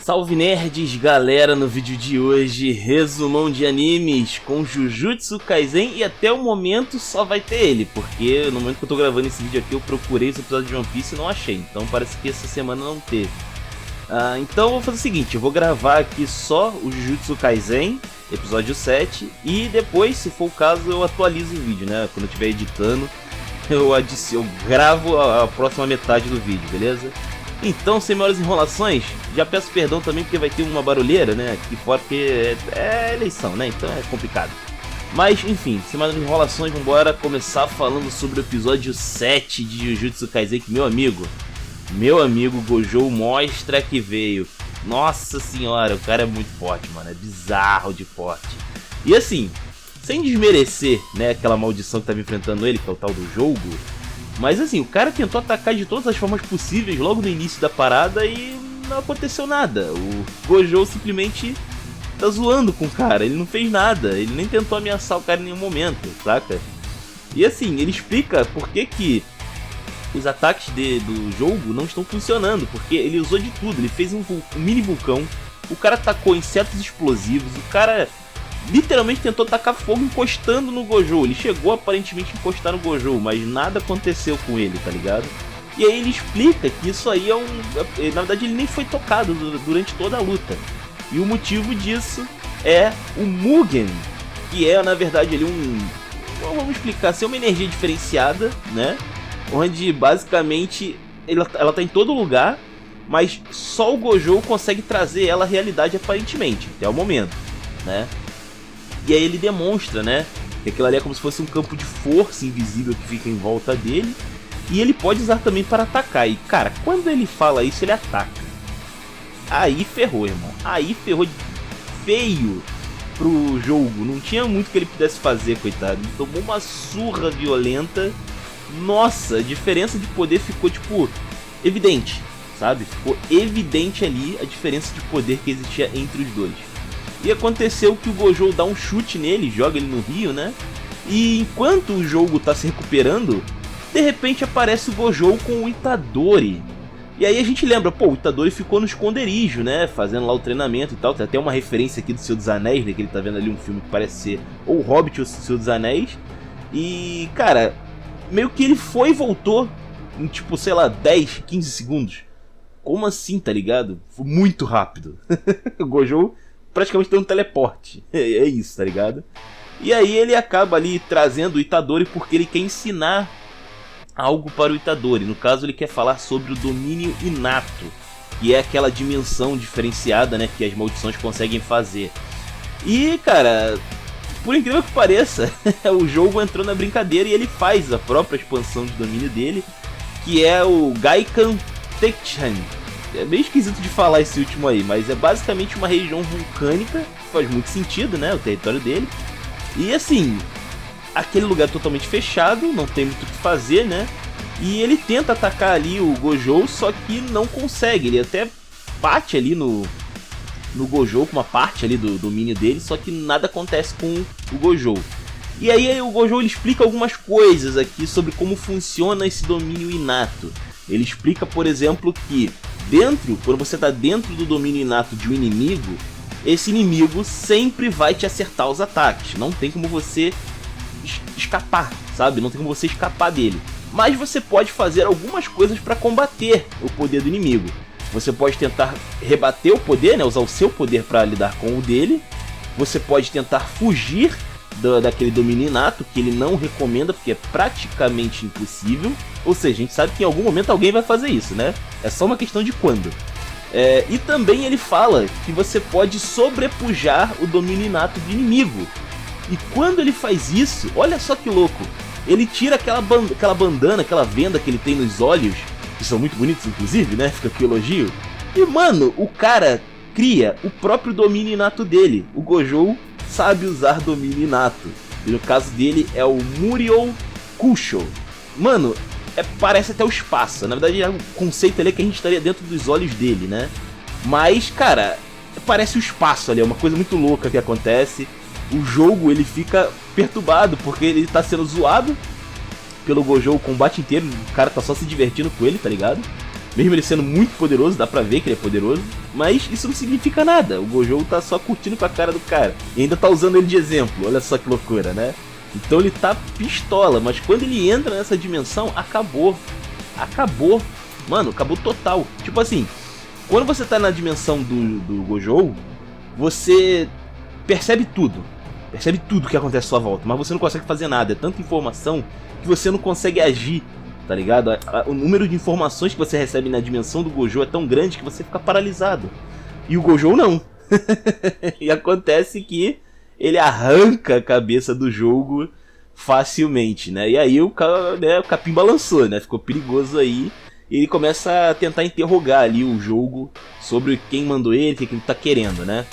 Salve nerds, galera, no vídeo de hoje, resumão de animes com Jujutsu Kaisen e até o momento só vai ter ele, porque no momento que eu tô gravando esse vídeo aqui eu procurei esse episódio de One Piece e não achei, então parece que essa semana não teve. Então eu vou fazer o seguinte, eu vou gravar aqui só o Jujutsu Kaisen, episódio 7, e depois, se for o caso, eu atualizo o vídeo, né, quando eu estiver editando, eu gravo a próxima metade do vídeo, beleza? Então, sem maiores enrolações, já peço perdão também porque vai ter uma barulheira, né, aqui fora, porque é eleição, né, então é complicado. Mas, enfim, sem maiores enrolações, vambora começar falando sobre o episódio 7 de Jujutsu Kaisen, que meu amigo Gojo mostra que veio. Nossa senhora, o cara é muito forte, mano, é bizarro de forte. E assim, sem desmerecer, né, aquela maldição que tava enfrentando ele, que é o tal do jogo. Mas assim, o cara tentou atacar de todas as formas possíveis logo no início da parada e não aconteceu nada. O Gojo simplesmente tá zoando com o cara, ele não fez nada, ele nem tentou ameaçar o cara em nenhum momento, saca? E assim, ele explica por que os ataques do jogo não estão funcionando, porque ele usou de tudo, ele fez um mini vulcão, o cara tacou insetos explosivos, o cara literalmente tentou tacar fogo encostando no Gojo. Ele chegou aparentemente a encostar no Gojo, mas nada aconteceu com ele, tá ligado? E aí ele explica que isso aí na verdade ele nem foi tocado durante toda a luta. E o motivo disso é o Mugen, que é na verdade ele vamos explicar assim, uma energia diferenciada, né? Onde basicamente ela tá em todo lugar, mas só o Gojo consegue trazer ela à realidade aparentemente, até o momento, né? E aí ele demonstra, né, que aquilo ali é como se fosse um campo de força invisível que fica em volta dele. E ele pode usar também para atacar. E cara, quando ele fala isso, ele ataca. Aí ferrou, irmão. Aí ferrou feio pro jogo. Não tinha muito que ele pudesse fazer, coitado. Ele tomou uma surra violenta. Nossa, a diferença de poder ficou, tipo, evidente, sabe? Ficou evidente ali a diferença de poder que existia entre os dois. E aconteceu que o Gojo dá um chute nele, joga ele no rio, né? E enquanto o jogo tá se recuperando, de repente aparece o Gojo com o Itadori. E aí a gente lembra, pô, o Itadori ficou no esconderijo, né? Fazendo lá o treinamento e tal. Tem até uma referência aqui do Senhor dos Anéis, né? Que ele tá vendo ali um filme que parece ser ou o Hobbit ou o Senhor dos Anéis. E, cara, meio que ele foi e voltou em, tipo, sei lá, 10, 15 segundos. Como assim, tá ligado? Foi muito rápido. O Gojo praticamente tem um teleporte, é isso, tá ligado? E aí ele acaba ali trazendo o Itadori porque ele quer ensinar algo para o Itadori. No caso ele quer falar sobre o domínio inato, que é aquela dimensão diferenciada, né, que as maldições conseguem fazer. E cara, por incrível que pareça, o jogo entrou na brincadeira e ele faz a própria expansão de domínio dele, que é o Gaikan Tekchan. É meio esquisito de falar esse último aí, mas é basicamente uma região vulcânica, faz muito sentido, né, o território dele. E assim, aquele lugar totalmente fechado, não tem muito o que fazer, né? E ele tenta atacar ali o Gojo, só que não consegue. Ele até bate ali no Gojo com uma parte ali do domínio dele, só que nada acontece com o Gojo. E aí o Gojo ele explica algumas coisas aqui sobre como funciona esse domínio inato. Ele explica, por exemplo, que quando você está dentro do domínio inato de um inimigo, esse inimigo sempre vai te acertar os ataques. Não tem como você escapar, sabe? Não tem como você escapar dele. Mas você pode fazer algumas coisas para combater o poder do inimigo. Você pode tentar rebater o poder, né? Usar o seu poder para lidar com o dele. Você pode tentar fugir daquele domínio inato, que ele não recomenda, porque é praticamente impossível. Ou seja, a gente sabe que em algum momento alguém vai fazer isso, né? É só uma questão de quando. E também ele fala que você pode sobrepujar o domínio inato do inimigo. E quando ele faz isso, olha só que louco, ele tira aquela bandana, aquela venda que ele tem nos olhos, que são muito bonitos inclusive, né? Fica aqui o elogio. E mano, o cara cria o próprio domínio inato dele. O Gojo sabe usar domínio inato. E no caso dele é o Muriou Kusho. Mano, parece até o espaço. Na verdade, o conceito ali é que a gente estaria dentro dos olhos dele, né? Mas, cara, parece o espaço ali. É uma coisa muito louca que acontece. O jogo, ele fica perturbado, porque ele tá sendo zoado pelo Gojo o combate inteiro. O cara tá só se divertindo com ele, tá ligado? Mesmo ele sendo muito poderoso, dá pra ver que ele é poderoso, mas isso não significa nada. O Gojo tá só curtindo com a cara do cara e ainda tá usando ele de exemplo. Olha só que loucura, né? Então ele tá pistola, mas quando ele entra nessa dimensão, acabou. Acabou. Mano, acabou total. Tipo assim, quando você tá na dimensão do Gojo, você percebe tudo. Percebe tudo que acontece à sua volta, mas você não consegue fazer nada. É tanta informação que você não consegue agir, tá ligado? O número de informações que você recebe na dimensão do Gojo é tão grande que você fica paralisado. E o Gojo não. E acontece que ele arranca a cabeça do jogo facilmente, né? E aí o capim balançou, né? Ficou perigoso aí. E ele começa a tentar interrogar ali o jogo sobre quem mandou ele, o que ele tá querendo, né?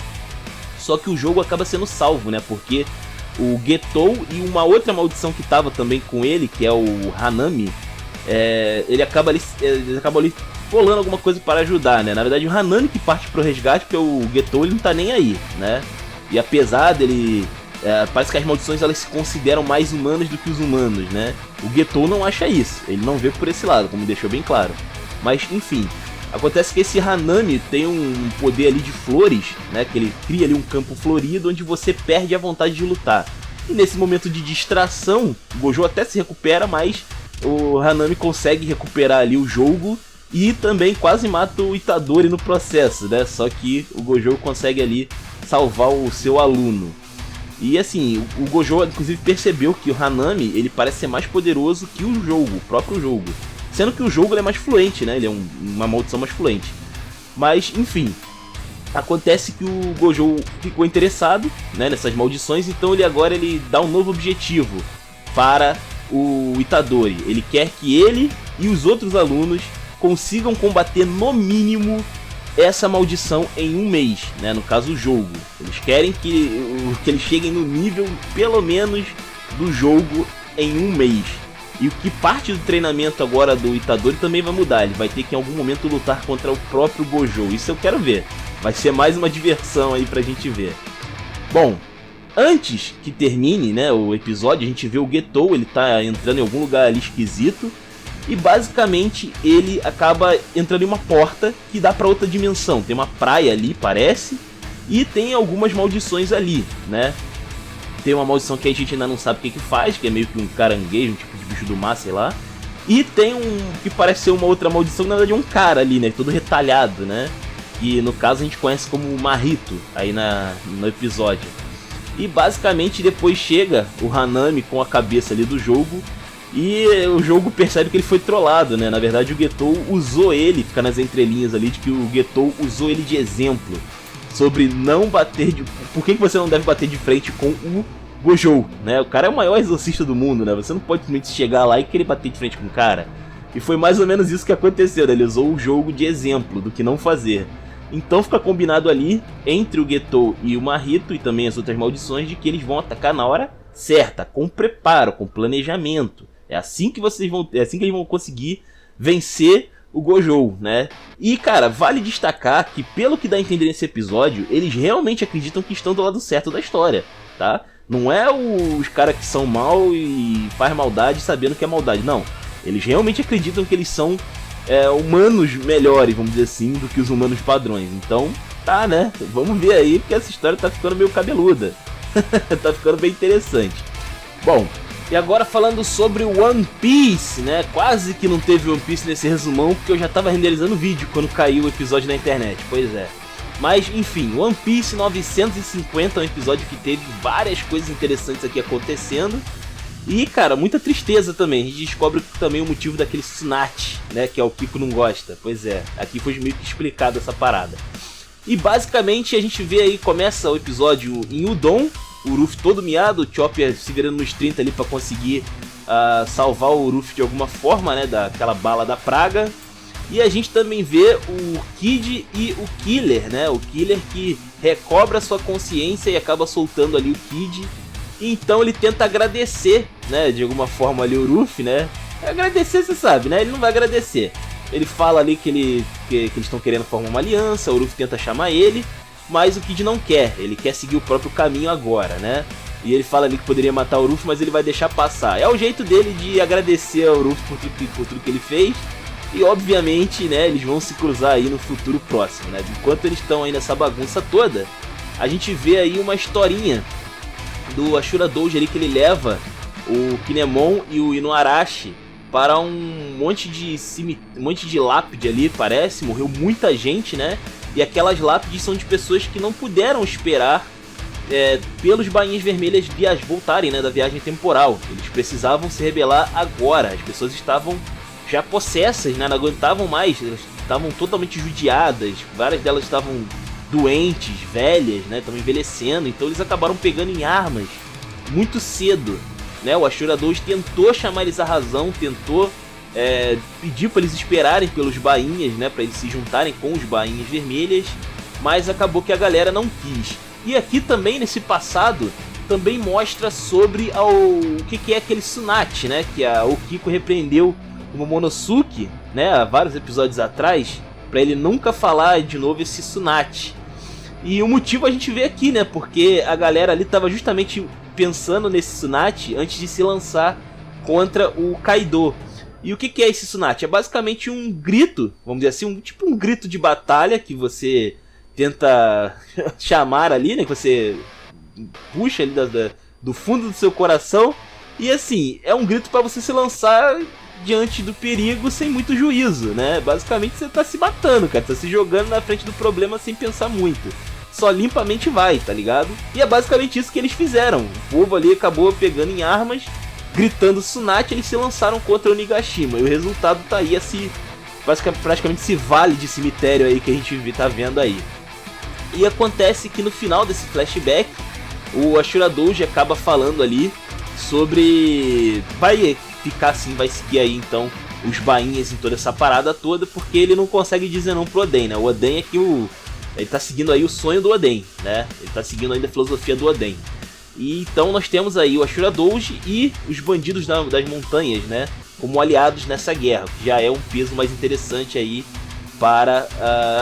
Só que o jogo acaba sendo salvo, né? Porque o Getou e uma outra maldição que tava também com ele, que é o Hanami, ele acaba ali colando alguma coisa para ajudar, né? Na verdade o Hanami que parte pro resgate, porque o Getou ele não tá nem aí, né? E apesar dele... parece que as maldições elas se consideram mais humanas do que os humanos, né? O Getou não acha isso, ele não vê por esse lado, como deixou bem claro. Mas enfim, acontece que esse Hanami tem um poder ali de flores, né? Que ele cria ali um campo florido onde você perde a vontade de lutar. E nesse momento de distração, o Gojo até se recupera, mas o Hanami consegue recuperar ali o jogo e também quase mata o Itadori no processo, né? Só que o Gojo consegue ali salvar o seu aluno. E assim, o Gojo inclusive percebeu que o Hanami ele parece ser mais poderoso que o jogo, o próprio jogo. Sendo que o jogo ele é mais fluente, né? Ele é uma maldição mais fluente. Mas, enfim, acontece que o Gojo ficou interessado, né, nessas maldições, então ele dá um novo objetivo para o Itadori. Ele quer que ele e os outros alunos consigam combater no mínimo essa maldição em um mês, né? No caso o jogo. Eles querem que eles cheguem no nível pelo menos do jogo em um mês. E o que parte do treinamento agora do Itadori também vai mudar. Ele vai ter que em algum momento lutar contra o próprio Gojo. Isso eu quero ver. Vai ser mais uma diversão aí pra gente ver. Bom, antes que termine, né, o episódio, a gente vê o Getou, ele tá entrando em algum lugar ali esquisito. E basicamente ele acaba entrando em uma porta que dá pra outra dimensão. Tem uma praia ali, parece. E tem algumas maldições ali, né? Tem uma maldição que a gente ainda não sabe o que faz, que é meio que um caranguejo, um tipo de bicho do mar, sei lá. E tem um que parece ser uma outra maldição, na verdade é um cara ali, né? Todo retalhado, né? Que no caso a gente conhece como Mahito, aí no episódio. E basicamente depois chega o Hanami com a cabeça ali do jogo. E o jogo percebe que ele foi trollado, né? Na verdade o Getou usou ele, fica nas entrelinhas ali, de que o Getou usou ele de exemplo. Sobre não bater de... Por que você não deve bater de frente com o Gojo, né? O cara é o maior exorcista do mundo, né? Você não pode simplesmente chegar lá e querer bater de frente com o cara. E foi mais ou menos isso que aconteceu, né? Ele usou o jogo de exemplo do que não fazer. Então fica combinado ali, entre o Getou e o Mahito, e também as outras maldições, de que eles vão atacar na hora certa, com preparo, com planejamento. É assim que eles vão conseguir vencer o Gojo, né? E cara, vale destacar que pelo que dá a entender nesse episódio, eles realmente acreditam que estão do lado certo da história, tá? Não é os caras que são mal e faz maldade sabendo que é maldade, não. Eles realmente acreditam que eles são humanos melhores, vamos dizer assim, do que os humanos padrões. Então, tá, né? Vamos ver aí, porque essa história tá ficando meio cabeluda. Tá ficando bem interessante. Bom, e agora falando sobre o One Piece, né? Quase que não teve One Piece nesse resumão, porque eu já tava renderizando o vídeo quando caiu o episódio na internet, pois é. Mas, enfim, One Piece 950 é um episódio que teve várias coisas interessantes aqui acontecendo. E, cara, muita tristeza também. A gente descobre também o motivo daquele Tsunade, né? Que é o Kiko não gosta. Pois é, aqui foi meio que explicado essa parada. E basicamente a gente vê aí, começa o episódio em Udon, o Ruffy todo miado, o Chopper se virando nos 30 ali pra conseguir salvar o Ruffy de alguma forma, né, daquela bala da praga. E a gente também vê o Kid e o Killer, né, o Killer que recobra sua consciência e acaba soltando ali o Kid. E então ele tenta agradecer, né, de alguma forma ali o Ruffy, né. Agradecer, você sabe, né, ele não vai agradecer. Ele fala ali que eles estão querendo formar uma aliança, o Ruffy tenta chamar ele, mas o Kid não quer, ele quer seguir o próprio caminho agora, né? E ele fala ali que poderia matar o Ruffy, mas ele vai deixar passar. É o jeito dele de agradecer ao Ruffy por tudo que ele fez. E obviamente, né, eles vão se cruzar aí no futuro próximo, né? Enquanto eles estão aí nessa bagunça toda, a gente vê aí uma historinha do Ashura Doji ali, que ele leva o Kinemon e o Inuarashi para um monte de lápide ali, parece, morreu muita gente, né? E aquelas lápides são de pessoas que não puderam esperar pelos Bainhas Vermelhas voltarem, né, da viagem temporal. Eles precisavam se rebelar agora, as pessoas estavam já possessas, né, não aguentavam mais, elas estavam totalmente judiadas, várias delas estavam doentes, velhas, né, estavam envelhecendo, então eles acabaram pegando em armas muito cedo, né. O Ashura Doji tentou chamar eles à razão, tentou pedir para eles esperarem pelos bainhas, né, para eles se juntarem com os Bainhas Vermelhas, mas acabou que a galera não quis. E aqui também, nesse passado, também mostra sobre o que é aquele Tsunade, né, que a Okiko repreendeu o Momonosuke, né, há vários episódios atrás, para ele nunca falar de novo esse Tsunade. E o motivo a gente vê aqui, né, porque a galera ali estava justamente pensando nesse Tsunade antes de se lançar contra o Kaido. E o que é esse Tsunade? É basicamente um grito, vamos dizer assim, tipo um grito de batalha que você tenta chamar ali, né, que você puxa ali do fundo do seu coração. E assim, é um grito para você se lançar diante do perigo sem muito juízo, né? Basicamente você tá se matando, cara, tá se jogando na frente do problema sem pensar muito. Só limpamente vai, tá ligado? E é basicamente isso que eles fizeram. O povo ali acabou pegando em armas, gritando Tsunade, eles se lançaram contra o Nigashima. E o resultado tá aí, praticamente esse vale de cemitério aí que a gente tá vendo aí. E acontece que no final desse flashback, o Ashura Doji acaba falando ali sobre... vai ficar assim, vai seguir aí então os bainhas em toda essa parada toda, porque ele não consegue dizer não pro Oden, né? O Oden é que ele tá seguindo aí o sonho do Oden, né? Ele tá seguindo ainda a filosofia do Oden. E então nós temos aí o Ashura Doji e os bandidos das montanhas, né, como aliados nessa guerra, que já é um peso mais interessante aí para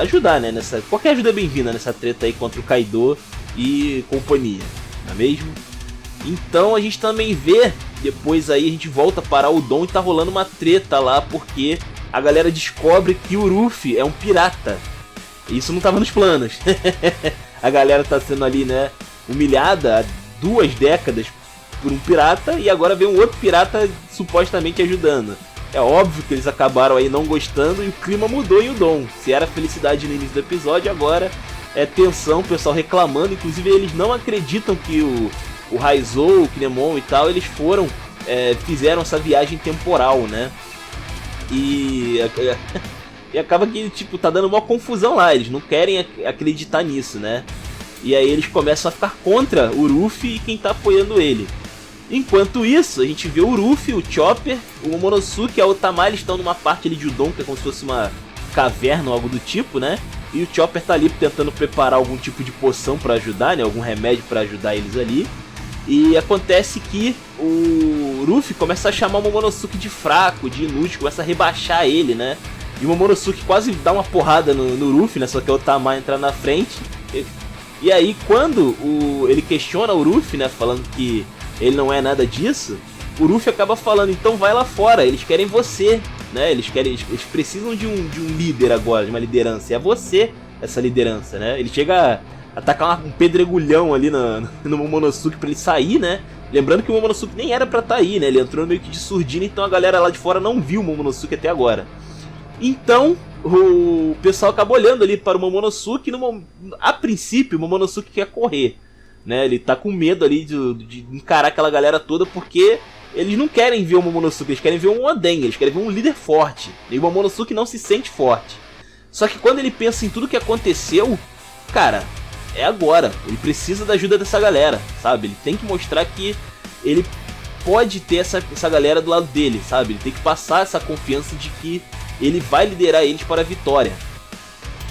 ajudar, né, qualquer ajuda é bem-vinda nessa treta aí contra o Kaido e companhia, não é mesmo? Então a gente também vê, depois aí a gente volta para o Udon e tá rolando uma treta lá, porque a galera descobre que o Ruffy é um pirata. Isso não tava nos planos. A galera tá sendo ali, né, humilhada há 2 décadas por um pirata, e agora vem um outro pirata supostamente ajudando. É óbvio que eles acabaram aí não gostando e o clima mudou em Udon. Se era felicidade no início do episódio, agora é tensão, o pessoal reclamando. Inclusive eles não acreditam que o Raizou, o Kinemon e tal, eles fizeram essa viagem temporal, né? E acaba que, tipo, tá dando uma confusão lá, eles não querem acreditar nisso, né? E aí eles começam a ficar contra o Ruffy e quem tá apoiando ele. Enquanto isso, a gente vê o Ruffy, o Chopper, o Momonosuke e a Otama, eles estão numa parte ali de Udon, que é como se fosse uma caverna ou algo do tipo, né? E o Chopper tá ali tentando preparar algum tipo de poção pra ajudar, né? Algum remédio pra ajudar eles ali. E acontece que o Ruffy começa a chamar o Momonosuke de fraco, de inútil, começa a rebaixar ele, né? E o Momonosuke quase dá uma porrada no Ruffy, né? Só que o Otama entra na frente. E aí quando ele questiona o Ruffy, né? Falando que ele não é nada disso, o Ruffy acaba falando, então vai lá fora, eles querem você, né? Eles precisam de um líder agora, de uma liderança. E é você essa liderança, né? Ele chega a atacar um pedregulhão ali no Momonosuke pra ele sair, né? Lembrando que o Momonosuke nem era pra estar aí, né? Ele entrou meio que de surdina, então a galera lá de fora não viu o Momonosuke até agora. Então o pessoal acaba olhando ali para o Momonosuke. A princípio o Momonosuke quer correr, né? Ele tá com medo ali de encarar aquela galera toda, porque eles não querem ver o Momonosuke, eles querem ver um Oden, eles querem ver um líder forte. E o Momonosuke não se sente forte. Só que quando ele pensa em tudo que aconteceu, cara, é agora. Ele precisa da ajuda dessa galera, sabe? Ele tem que mostrar que ele pode ter essa galera do lado dele, sabe? Ele tem que passar essa confiança de que ele vai liderar eles para a vitória.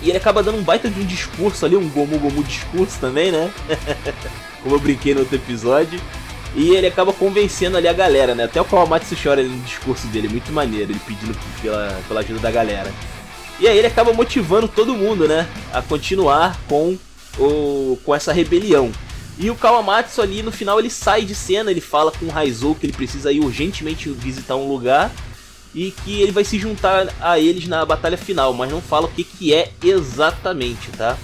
E ele acaba dando um baita de um discurso ali, um Gomu Gomu discurso também, né? Como eu brinquei no outro episódio. E ele acaba convencendo ali a galera, né? Até o Kawamatsu chora ali no discurso dele, muito maneiro, ele pedindo pela ajuda da galera. E aí ele acaba motivando todo mundo, né? A continuar com essa rebelião. E o Kawamatsu ali no final ele sai de cena, ele fala com o Raizou que ele precisa ir urgentemente visitar um lugar. e que ele vai se juntar a eles na batalha final, mas não fala o que é exatamente, tá?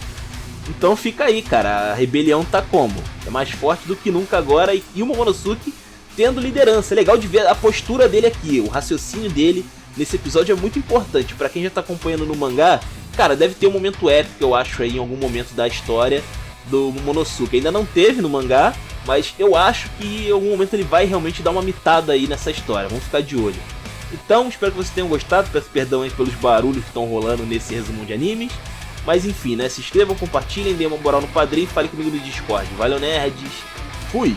Então fica aí, cara, a rebelião tá como? É mais forte do que nunca agora e o Momonosuke tendo liderança. É legal de ver a postura dele aqui, o raciocínio dele nesse episódio é muito importante. Pra quem já tá acompanhando no mangá, cara, deve ter um momento épico, eu acho, aí em algum momento da história do Momonosuke. Ainda não teve no mangá, mas eu acho que em algum momento ele vai realmente dar uma mitada aí nessa história. Vamos ficar de olho. Então, espero que vocês tenham gostado. Peço perdão aí pelos barulhos que estão rolando nesse resumo de animes. Mas enfim, né? Se inscrevam, compartilhem, deem uma moral no Padrim e falem comigo no Discord. Valeu, nerds! Fui!